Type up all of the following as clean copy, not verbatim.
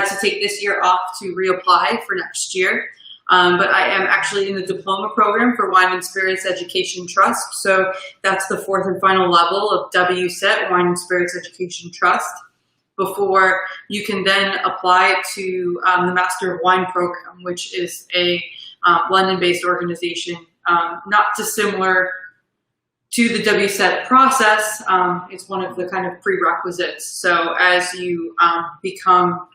had to take this year off to reapply for next year. But I am actually in the diploma program for Wine and Spirits Education Trust. So that's the fourth and final level of WSET, Wine and Spirits Education Trust, before you can then apply to the Master of Wine program, which is a London-based organization, not dissimilar to the WSET process. It's one of the kind of prerequisites. So as you become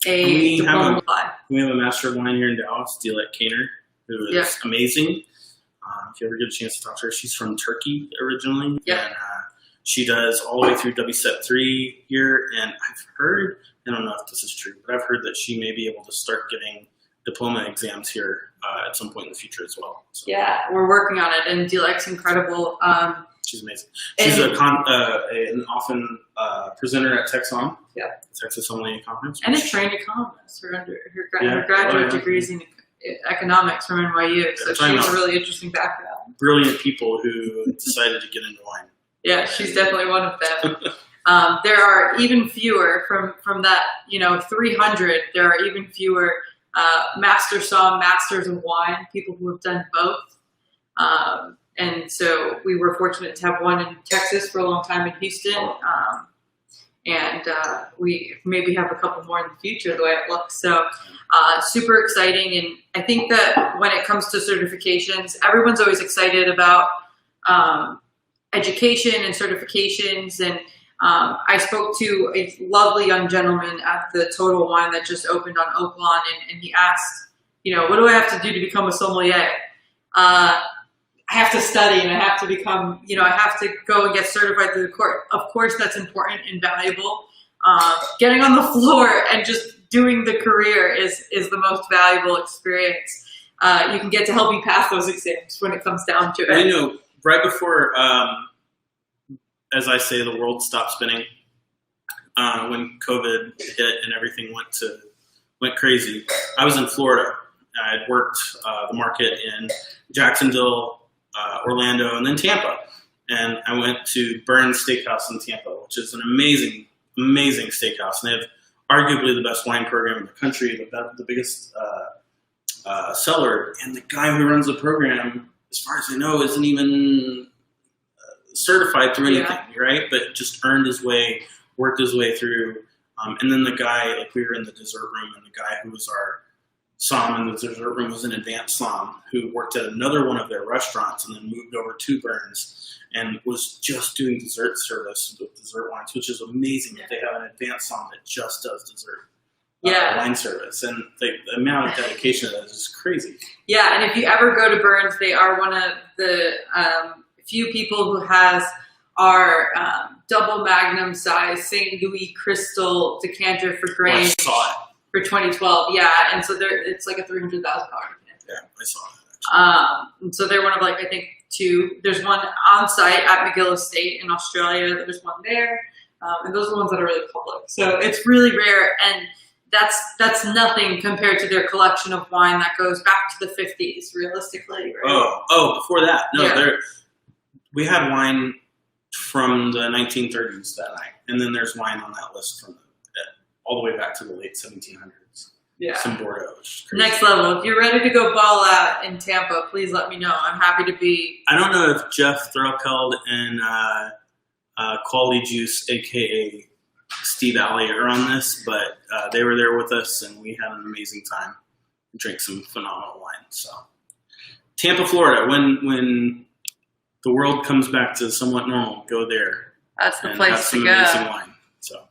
a diploma, we have a Master of Wine here in Dallas, Dilek Kaner, who is amazing. If you ever get a chance to talk to her, she's from Turkey originally. And she does all the way through WSET 3 here. And I've heard, I don't know if this is true, but I've heard that she may be able to start getting diploma exams here at some point in the future as well. So. Yeah, we're working on it, and Dilek's incredible. She's amazing. She's an often presenter at TexOn, Texas Sommelier Conference. And a trained economist. Her graduate degrees in economics from NYU, so she has a really interesting background. Brilliant people who decided to get into wine. Yeah, she's definitely one of them. There are even fewer from that, 300. There are even fewer Master Somm, Masters of Wine, people who have done both. And so we were fortunate to have one in Texas for a long time in Houston. And we maybe have a couple more in the future, the way it looks. So super exciting. And I think that when it comes to certifications, everyone's always excited about education and certifications. And I spoke to a lovely young gentleman at the Total Wine that just opened on Oaklawn, and he asked, what do I have to do to become a sommelier? I have to study, and I have to become, I have to go and get certified through the court. Of course, that's important and valuable. Getting on the floor and just doing the career is the most valuable experience. You can get to help you pass those exams when it comes down to it. Right before, as I say, the world stopped spinning, when COVID hit and everything went crazy, I was in Florida. I had worked the market in Jacksonville, Orlando, and then Tampa. And I went to Burns Steakhouse in Tampa, which is an amazing, amazing steakhouse. And they have arguably the best wine program in the country, the biggest cellar. And the guy who runs the program, as far as I know, isn't even certified through anything, right? But just earned his way, worked his way through. And then the guy, we were in the dessert room, and the guy who was our Somm in the dessert room was an advanced Somm who worked at another one of their restaurants and then moved over to Burns and was just doing dessert service with dessert wines, which is amazing that they have an advanced Somm that just does dessert wine service. And the amount of dedication to that is just crazy. Yeah, and if you ever go to Burns, they are one of the few people who has our double magnum size St. Louis Crystal decanter for grain. I saw it. For 2012, and so it's like a $300,000. Yeah, I saw it. And so they're one of I think two. There's one on site at McGill Estate in Australia. There's one there, and those are the ones that are really public. So it's really rare, and that's nothing compared to their collection of wine that goes back to the 50s, realistically. Right? Oh, before that, no, we had wine from the 1930s that night, and then there's wine on that list from all the way back to the late 1700s. Yeah. Some Bordeaux. Next level. If you're ready to go ball out in Tampa, please let me know. I'm happy to be. I don't know if Jeff Threlkeld and Quality Juice, a.k.a. Steve Alley, are on this, but they were there with us, and we had an amazing time. We drank some phenomenal wine. So, Tampa, Florida, when the world comes back to somewhat normal, go there. That's the place to go. Have some amazing wine. So.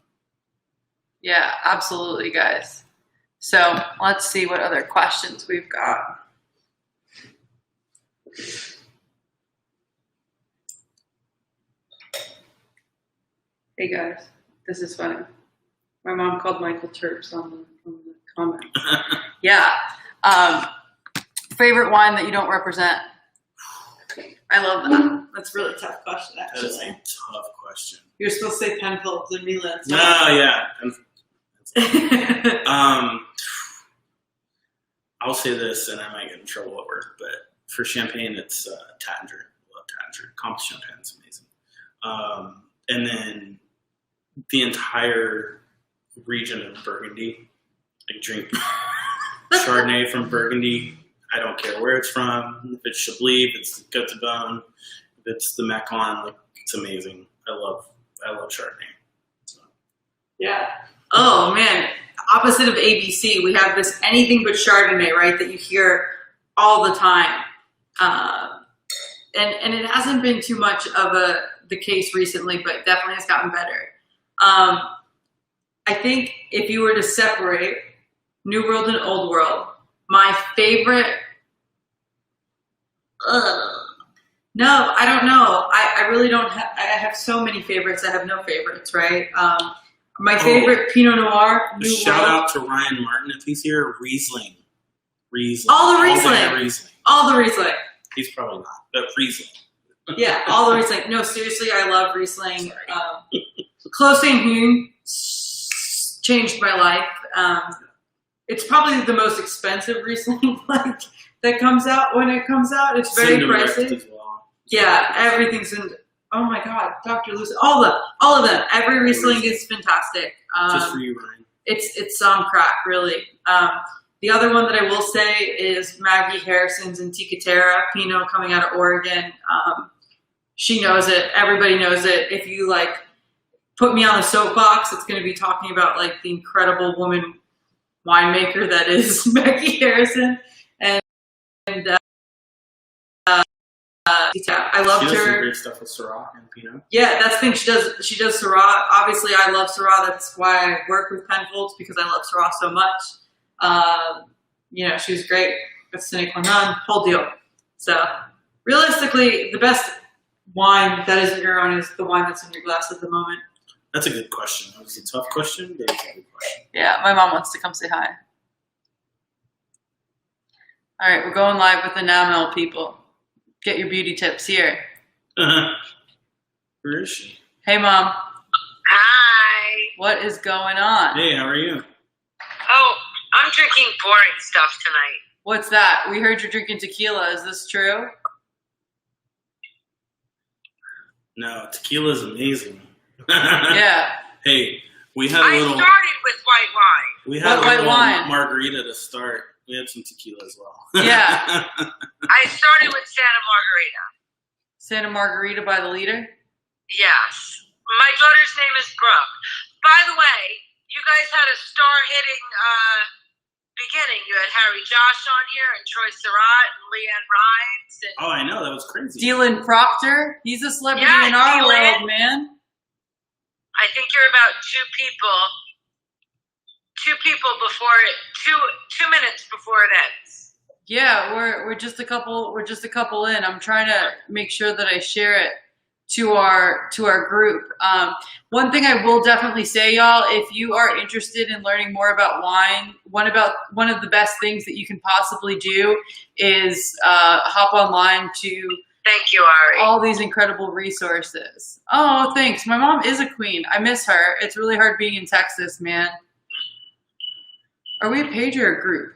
Yeah, absolutely, guys. So let's see what other questions we've got. Hey, guys. This is funny. My mom called Michael Terps on the comment. Yeah. Favorite wine that you don't represent? I love that. That's a really tough question, actually. That is a tough question. You're supposed to say Penfolds and Milan. No, yeah. I'll say this, and I might get in trouble at work, but for champagne, it's Taittinger. I love Taittinger. Comte champagne is amazing. And then the entire region of Burgundy. I drink Chardonnay from Burgundy. I don't care where it's from. If it's Chablis, if it's Gut de Bone, if it's the Macon, like, it's amazing. I love Chardonnay. So. Yeah. Oh man. Opposite of ABC, we have this anything but Chardonnay, right? That you hear all the time. And it hasn't been too much of the case recently, but definitely has gotten better. I think if you were to separate New World and Old World, my favorite. No, I don't know. I really don't have. I have so many favorites. I have no favorites, right? My favorite Pinot Noir. New Shout World. out to Ryan Martin if he's here. Riesling. All the Riesling. Riesling. All the Riesling. He's probably not, but Riesling. Yeah, all the Riesling. No, seriously, I love Riesling. Clos Saint-Hune changed my life. It's probably the most expensive Riesling like that comes out when it comes out. It's very pricey. As well. Yeah, everything's in. Oh my God, Dr. Lucy, all of them. Every Riesling is fantastic. Just for you, Ryan. It's crack, really. The other one that I will say is Maggie Harrison's Antica Terra Pinot coming out of Oregon. She knows it. Everybody knows it. If you like put me on a soapbox, it's going to be talking about like the incredible woman winemaker that is Maggie Harrison. Yeah, I loved she does her. some great stuff with Syrah and Pinot. Yeah, that's the thing. She does Syrah. Obviously, I love Syrah. That's why I work with Penfolds, because I love Syrah so much. She was great with Sine Qua Non, whole deal. So, realistically, the best wine that isn't your own is the wine that's in your glass at the moment. That's a good question. That was a tough question, but it's a good question. Yeah, my mom wants to come say hi. All right, we're going live with the Namel people. Get your beauty tips here. Where is she? Hey, Mom. Hi. What is going on? Hey, how are you? Oh, I'm drinking boring stuff tonight. What's that? We heard you're drinking tequila. Is this true? No, tequila's amazing. Yeah. Hey, we had I a little. started with white wine. We had What a white little wine? margarita to start. We had some tequila as well. Yeah. I started with Santa Margarita. Santa Margarita by the liter? Yes. My daughter's name is Brooke. By the way, you guys had a star-hitting beginning. You had Harry Josh on here, and Troy Surratt, and Leanne Rimes. And Oh, I know. That was crazy. Dylan Proctor? He's a celebrity Yeah, in our Dylan. world, man. I think you're about two people before it, two minutes before it ends. Yeah, we're just a couple in. I'm trying to make sure that I share it to our group. One thing I will definitely say, y'all, if you are interested in learning more about wine, one of the best things that you can possibly do is hop online to Thank you, Ari. all these incredible resources. Oh, thanks. My mom is a queen. I miss her. It's really hard being in Texas, man. Are we a page or a group?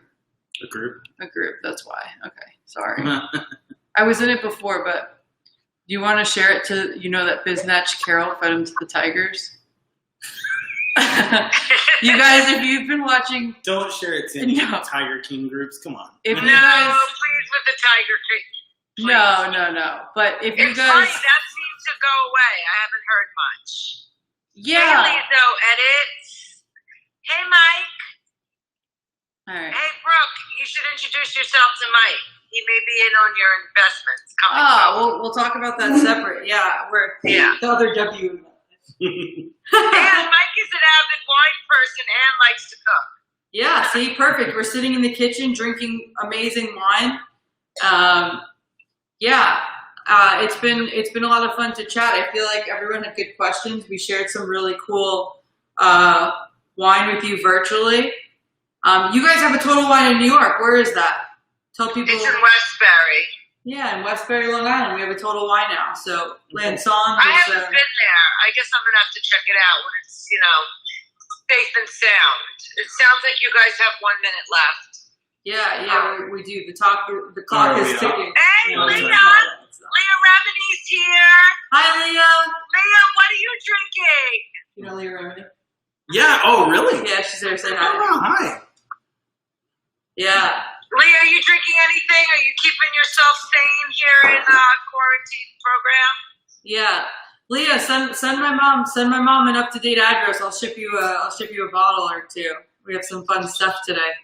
A group. A group, that's why. Okay, sorry. I was in it before, but do you want to share it to, that Biznatch Carol fed him to the tigers? You guys, if you've been watching... Don't share it to any No. Tiger King groups. Come on. If No, you guys... please, with the Tiger King. No. But if you It's guys... funny, that seems to go away. I haven't heard much. Yeah. Haley, though, edits. Hey, Mike. All right. Hey, Brooke, you should introduce yourself to Mike. He may be in on your investments coming up. We'll talk about that separate. Yeah, Yeah. the other W. And Mike is an avid wine person and likes to cook. Yeah, see, perfect. We're sitting in the kitchen drinking amazing wine. It's been a lot of fun to chat. I feel like everyone had good questions. We shared some really cool wine with you virtually. You guys have a Total Wine in New York. Where is that? Tell people. It's in Westbury. Yeah, in Westbury, Long Island, we have a Total Wine now. So Lanson I is. haven't been there. I guess I'm going to have to check it out when it's, safe and sound. It sounds like you guys have 1 minute left. Yeah, we do. The clock Oh, is yeah. ticking. Hey, No, Leah! it's not. Leah Remini's here. Hi, Leah. Leah, what are you drinking? You know Leah Remini? Yeah. Oh, really? Yeah, she's there saying Oh, hi. wow, hi. Yeah. Lee, are you drinking anything? Are you keeping yourself sane here in quarantine program? Yeah. Leah, send my mom an up-to-date address. I'll ship you a bottle or two. We have some fun stuff today.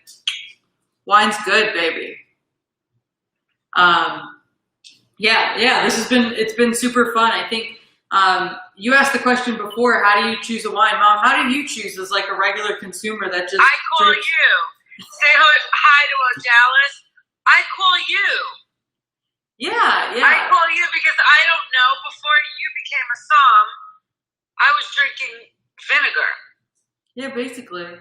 Wine's good, baby. Yeah, it's been super fun. I think you asked the question before, how do you choose a wine? Mom, how do you choose as like a regular consumer that just I call drinks? you. Say hi to Dallas. I call you. Yeah. I call you because I don't know. Before you became a som, I was drinking vinegar. Yeah, basically.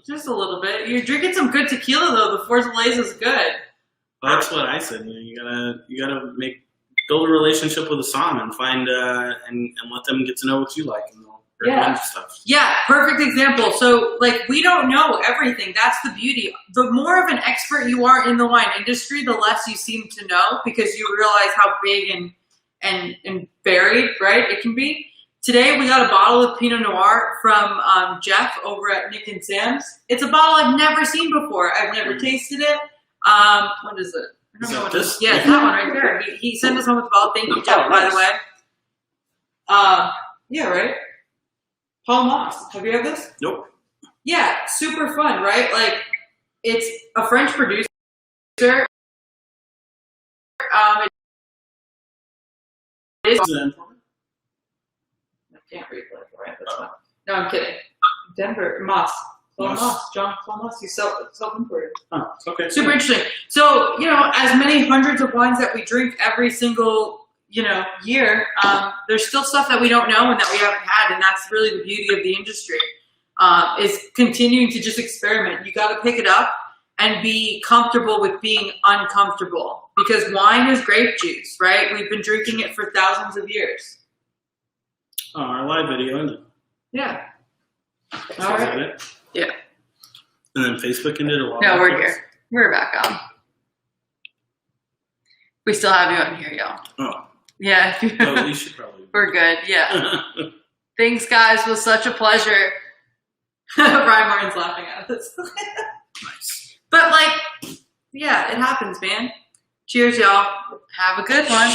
Just a little bit. You're drinking some good tequila though. The Fortaleza is good. Well, that's what I said. You gotta build a relationship with a som and find and let them get to know what you like and they'll recommend you stuff. Yeah, perfect example. So like we don't know everything. That's the beauty. The more of an expert you are in the wine industry, the less you seem to know because you realize how big and varied, right, it can be. Today we got a bottle of Pinot Noir from Jeff over at Nick and Sam's. It's a bottle I've never seen before. I've never tasted it. What is it? I don't know what it is. Yeah, it's that one right there. He sent us home with the bottle. Thank you, Jeff, by the way. Yeah, right? Paul Moss. Have you had this? Nope. Yeah, super fun, right? Like, it's a French producer. It is. I can't read that, right? That's fine. No, I'm kidding. Denver, Moss. Paul Moss. John Paul Moss. He's self-imported. Oh, okay. Super interesting. So, as many hundreds of wines that we drink every single, year, there's still stuff that we don't know and that we haven't had, and that's really the beauty of the industry, is continuing to just experiment. You got to pick it up and be comfortable with being uncomfortable because wine is grape juice, right? We've been drinking it for thousands of years. Oh, our live video, isn't it? Yeah. So All is right. that it? Yeah. And then Facebook ended or what? No, we're here. We're back on. We still have you on here, y'all. Oh. Yeah. Oh, we should probably. We're good. Yeah. Thanks, guys. Was such a pleasure. Brian Martin's laughing at us. Nice. But, yeah, it happens, man. Cheers, y'all. Have a good one.